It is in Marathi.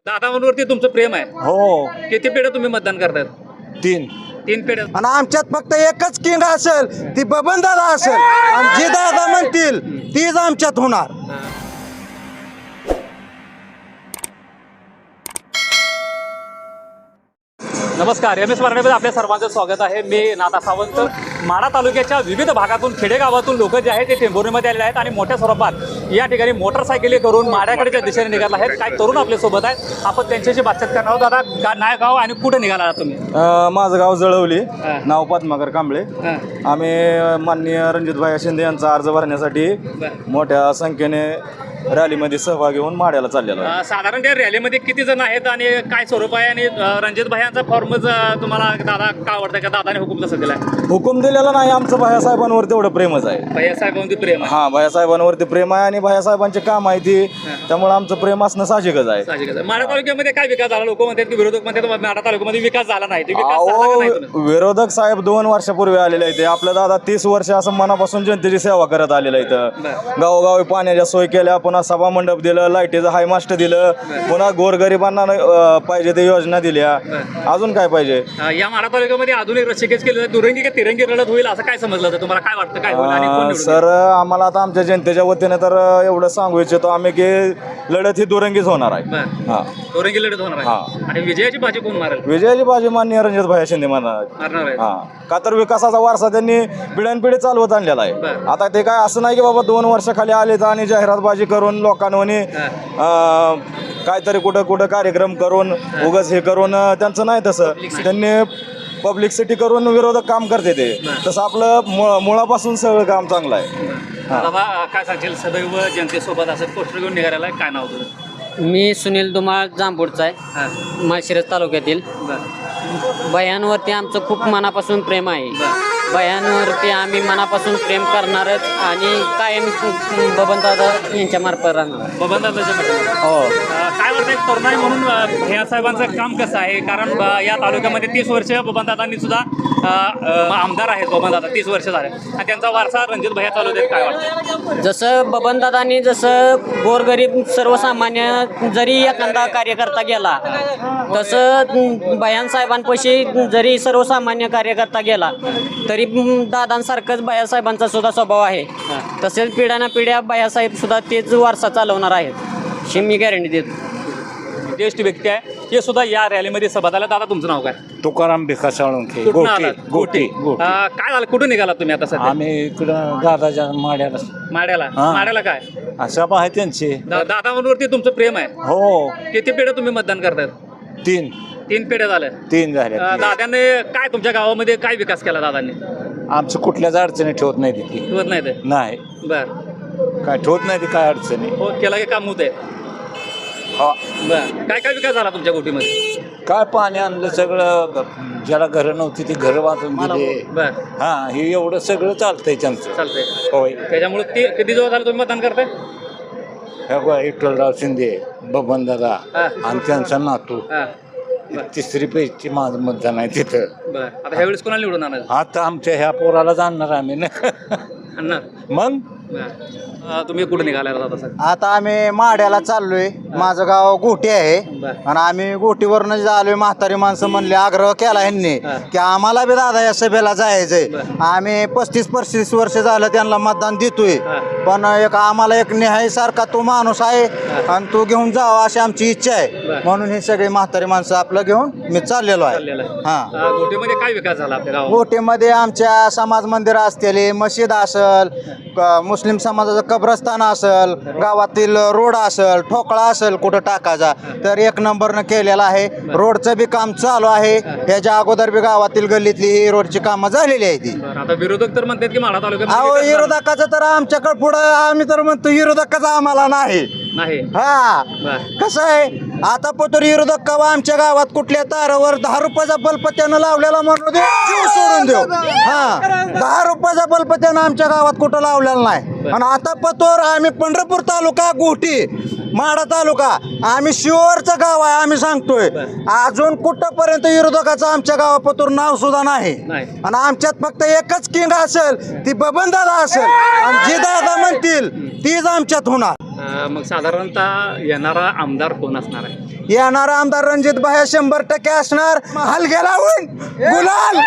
दादावरती तुमचं प्रेम आहे. हो. किती पेढे तुम्ही मतदान करताय? 3 पेढे. आणि आमच्यात फक्त एकच किंग असेल ती बबन दादा असेल आणि जी दादा म्हणतील तीच आमच्यात होणार. नमस्कार, एम एस मराठीमध्ये आपल्या सर्वांचं स्वागत आहे. मी नाथा सावंत. माढा तालुक्याच्या विविध भागातून खेडेगावातून लोक जे आहेत ते टेंभुर्णीमध्ये आलेले आहेत आणि मोठ्या स्वरूपात या ठिकाणी मोटरसायकली करून माढ्याकडच्या दिशेने निघाला आहेत. काय तरुण आपल्यासोबत आहेत, आपण त्यांच्याशी बातचीत करणार आहोत. दादा, नाय गाव आणि कुठे निघाला तुम्ही? माझं गाव जळवली, नाव पद्माकर कांबळे. आम्ही माननीय रणजितभाई शिंदे यांचा अर्ज भरण्यासाठी मोठ्या संख्येने रॅलीमध्ये सहभागी होऊन माढ्याला चाललेलो आहे. साधारण त्या रॅलीमध्ये किती जण आहेत आणि काय स्वरूप आहे? आणि रणजित भाईंचा फॉर्मच तुम्हाला दादा का आवडतं का? दादाने हुकूम कसं दिलाय? हुकूम दिलेला नाही, आमचं भायासाहेबांवर तेवढं प्रेमच आहे. भाईसाहेबांवरती प्रेम आहे. हा, भायासाहेबांवरती प्रेम आहे आणि भायासाहेबांचे काम आहे ती, त्यामुळे आमचं प्रेम असणं साहजिकच आहे. माढा तालुक्यामध्ये काय विकास झाला? लोक म्हणतात की विरोधक म्हणतात माढा तालुक्यामध्ये विकास झाला नाही. विकास झाला का नाही तुम्ही? विरोधक साहेब 2 वर्षापूर्वी आलेले आहेत. आपल्या दादा 30 वर्ष असं मनापासून जनतेची सेवा करत आलेलं इथं. गावोगावी पाण्याच्या सोय केल्या, पुन्हा सभा मंडप दिलं, लाईटीचं हाय मास्ट दिलं, पुन्हा गोरगरिबांना पाहिजे ते योजना दिल्या. अजून काय पाहिजे? या माढा तालुक्यामध्ये आधुनिक रस्सीकेज केलं, दुरंगी का तिरंगी लढत होईल असं काय समजलं होतं? तुम्हाला काय वाटतं, काय होईल आणि कोण निवडून सर, आम्हाला आता आमच्या जनतेच्या वतीने तर एवढं सांगू इच्छितो आम्ही की लढत ही दुरंगीच होणार आहे. येईल? हा, दुरंगी लढत होणार आहे. आणि विजयाची बाजी कोण मारेल? विजयाची बाजी माननीय रणजितभाई शिंदे मारणार आहे. हा, का तर विकासाचा वारसा त्यांनी पिढ्यानपिढी चालवत आणलेला आहे. आता ते काय असं नाही की बाबा 2 वर्षाखाली आले तर आणि जाहिरातबाजी करून लोकांनी काहीतरी कुठं कार्यक्रम करून उगाच हे करून त्यांचं नाही. तसं त्यांनी पब्लिकसिटी करून विरोधक काम करते ते. तसं आपलं मुळापासून सगळं काम चांगलं आहे. बाबा, काय सांगशील? सदैव जनतेसोबत असं पोस्टर घेऊन निघालेला आहे, काय नाव तुझं? मी सुनील धुमाळ जांभूळचा आहे, माळशिरस तालुक्यातील. बयांवरती आमचं खूप मनापासून प्रेम आहे. बयांवरती आम्ही मनापासून प्रेम करणारच आणि कायम बबनदादा यांच्या मार्फत राहणार. बबनदादाच्या हो. काय वाटतं एक तरुणाई म्हणून भैया साहेबांचं काम कसं आहे? कारण या तालुक्यामध्ये 30 वर्ष बबनदादांनी सुद्धा आमदार आहेत. बबनदादा 30 वर्ष झाले आणि त्यांचा वारसा रणजित भैया चालू देत. काय वाटतं? जसं बबनदादांनी जसं गोरगरीब सर्वसामान्य जरी एखादा कार्यकर्ता गेला, तसं बयानसाहेबांपाशी जरी सर्वसामान्य कार्यकर्ता गेला तरी दादांसारखंच बायासाहेबांचा सुद्धा स्वभाव आहे. तसेच पिढ्याना पिढ्या बायासाहेब सुद्धा तेच वारसा चालवणार आहेत, ही मी गॅरंटी देतो. ज्येष्ठ व्यक्ती आहे हे सुद्धा या रॅलीमध्ये सभा झाला. दादा, तुमचं नाव काय? तुकाराम भिका साळुंखे. कुठून आलात? गोटी. काय झालं, कुठून निघाला तुम्ही आता सध्या? आम्ही इकडं दादाच्या माड्याला. माड्याला. हा. माड्याला काय सभा आहे त्यांची. दादावरती तुमचं प्रेम आहे. हो. किती पेढे तुम्ही मतदान करतायत? 3 पेढे झाले. 3 झाले. दादाने काय तुमच्या गावामध्ये काय विकास केला दादांनी? आमचं कुठल्याच अडचणी ठेवत नाही ती. ठेवत नाही ते? नाही, बर. काय ठेवत नाही ती, काय अडचणी. हो, केला की काम होत आहे. हा. बर. काय काय विकास झाला तुमच्या गोटीमध्ये? काय पाणी आणलं सगळं, ज्याला घरं नव्हती ती घरं बांधून दिली. बर. हा, हे एवढं सगळं चालतंय त्यांचं. चालतंय. होय. त्याच्यामुळे ते किती दिवस झालं तुम्ही मतदान करताय? हे बघा, विठ्ठलराव शिंदे, बबनदादा हा. आणि त्यांचा नातू. हा. 3री पैकी माझं मतदान आहे तिथं. बर. आता ह्यावेळेस कोणाला निवडून आणायचं? आता आमच्या ह्या पोराला जाणणार आम्ही ना. आणणार? मग तुम्ही कुठे निघाला दादा सर? आता आम्ही माढ्याला चाललोय. माझं गाव गोटी आहे आणि आम्ही गोटीवरनं जे आलोय. म्हातारी माणसं म्हणले, आग्रह केला ह्यांनी की आम्हाला बी दादा या सभेला जायचंय. आम्ही 35-35 वर्ष झालं त्यांना मतदान देतोय, पण एक आम्हाला एक न्यायासारखा तो माणूस आहे आणि तो घेऊन जावा अशी आमची इच्छा आहे. म्हणून हे सगळे म्हातारी माणसं आपलं घेऊन मी चाललेलो आहे. हा. गोटीमध्ये काय विकास झाला आपल्या गावात? गोटीमध्ये आमच्या समाज मंदिर असलेले, मशीद असल, मुस्लिम समाजाचं कब्रस्तान असल, गावातील रोड असल, ठोकळा असल कुठं टाकायचा तर 1 नंबरनं केलेला आहे. रोडचं बी काम चालू आहे. ह्याच्या अगोदर बी गावातील गल्लीतली ही रोडची कामं झालेली आहे ती. आता विरोधक तर म्हणतात की माढा अहो, तालुक्यात विरोधकाचं तर आमच्याकडे पुढं आम्ही तर म्हणतो विरोधकाचं आम्हाला नाही. नाही. हा, कसं आहे आता पतोर विरोधक कवा आमच्या गावात कुठल्या तारावर 10 रुपयाचा बल्ब त्यानं लावलेला म्हणून दे, जीव सोडून देऊ. हा, 10 रुपयाचा बल्ब त्यानं आमच्या गावात कुठं लावलेला नाही. आणि आता पतोर आम्ही पंढरपूर तालुका, गोटी, माढा तालुका, आम्ही शिवरचं गाव आहे. आम्ही सांगतोय अजून कुठपर्यंत विरोधकाचं आमच्या गावापतोर नाव सुद्धा नाही. आणि आमच्यात फक्त एकच किंग असेल ती बबन दादा असेल आणि जी दादा म्हणतील तीच आमच्यात होणार. मग साधारणतः येणारा आमदार कोण असणार आहे? येणार आमदार रणजित भाया 100% असणार. हलगे लावून गुलाल.